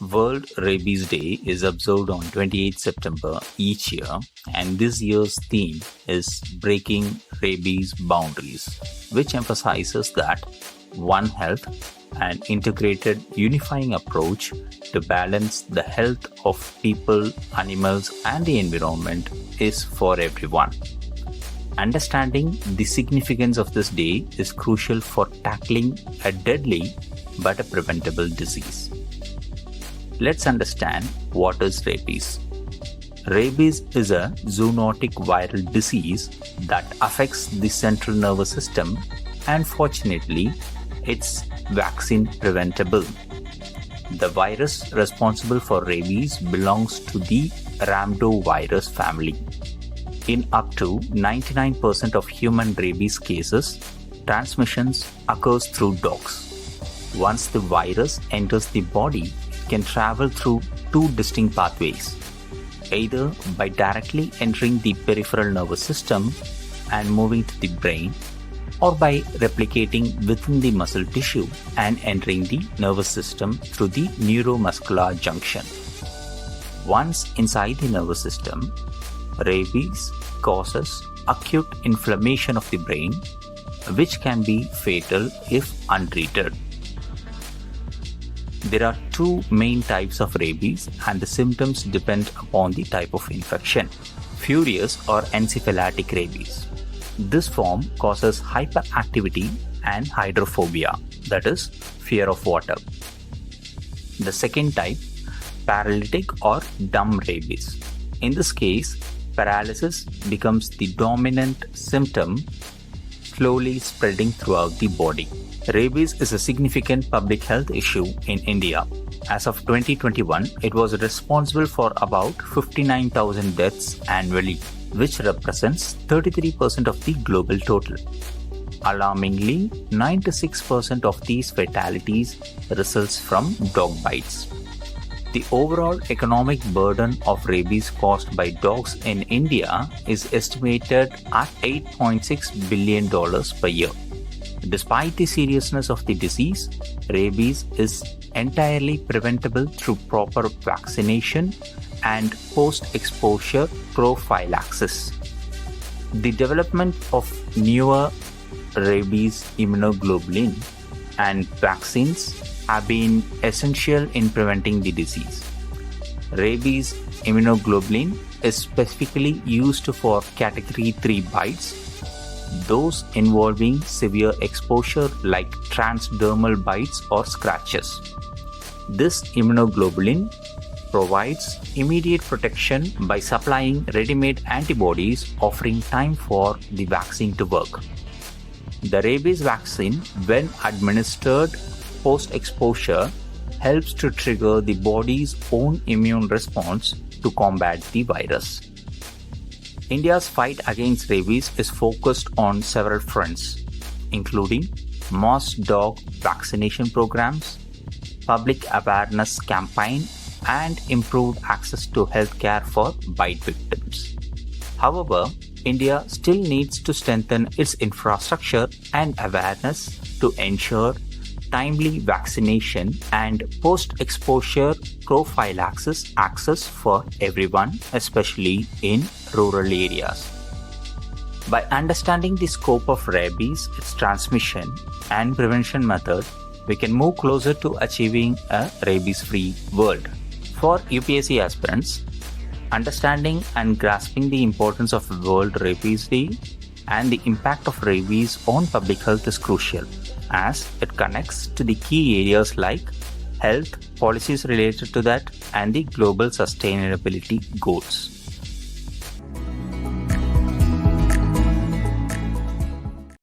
World Rabies Day is observed on 28 September each year, and this year's theme is Breaking Rabies Boundaries, which emphasizes that One Health, an integrated, unifying approach to balance the health of people, animals, and the environment is for everyone. Understanding the significance of this day is crucial for tackling a deadly but a preventable disease. Let's understand what is rabies. Rabies is a zoonotic viral disease that affects the central nervous system, and fortunately, it's vaccine preventable. The virus responsible for rabies belongs to the rhabdovirus family. In up to 99% of human rabies cases, transmissions occurs through dogs. Once the virus enters the body, can travel through two distinct pathways, either by directly entering the peripheral nervous system and moving to the brain, or by replicating within the muscle tissue and entering the nervous system through the neuromuscular junction. Once inside the nervous system, rabies causes acute inflammation of the brain, which can be fatal if untreated. There are two main types of rabies, and the symptoms depend upon the type of infection. Furious or encephalitic rabies. This form causes hyperactivity and hydrophobia, that is, fear of water. The second type, paralytic or dumb rabies. In this case, paralysis becomes the dominant symptom, slowly spreading throughout the body. Rabies is a significant public health issue in India. As of 2021, it was responsible for about 59,000 deaths annually, which represents 33% of the global total. Alarmingly, 96% of these fatalities results from dog bites. The overall economic burden of rabies caused by dogs in India is estimated at $8.6 billion per year. Despite the seriousness of the disease, rabies is entirely preventable through proper vaccination and post-exposure prophylaxis. The development of newer rabies immunoglobulin and vaccines have been essential in preventing the disease. Rabies immunoglobulin is specifically used for category 3 bites, those involving severe exposure like transdermal bites or scratches. This immunoglobulin provides immediate protection by supplying ready-made antibodies, offering time for the vaccine to work. The rabies vaccine, when administered post-exposure, helps to trigger the body's own immune response to combat the virus. India's fight against rabies is focused on several fronts, including mass dog vaccination programs, public awareness campaign, and improved access to healthcare for bite victims. However, India still needs to strengthen its infrastructure and awareness to ensure timely vaccination and post-exposure prophylaxis access for everyone, especially in rural areas. By understanding the scope of rabies, its transmission, and prevention method, we can move closer to achieving a rabies-free world. For UPSC aspirants, understanding and grasping the importance of World Rabies Day and the impact of rabies on public health is crucial, as it connects to the key areas like health, policies related to that, and the global sustainability goals.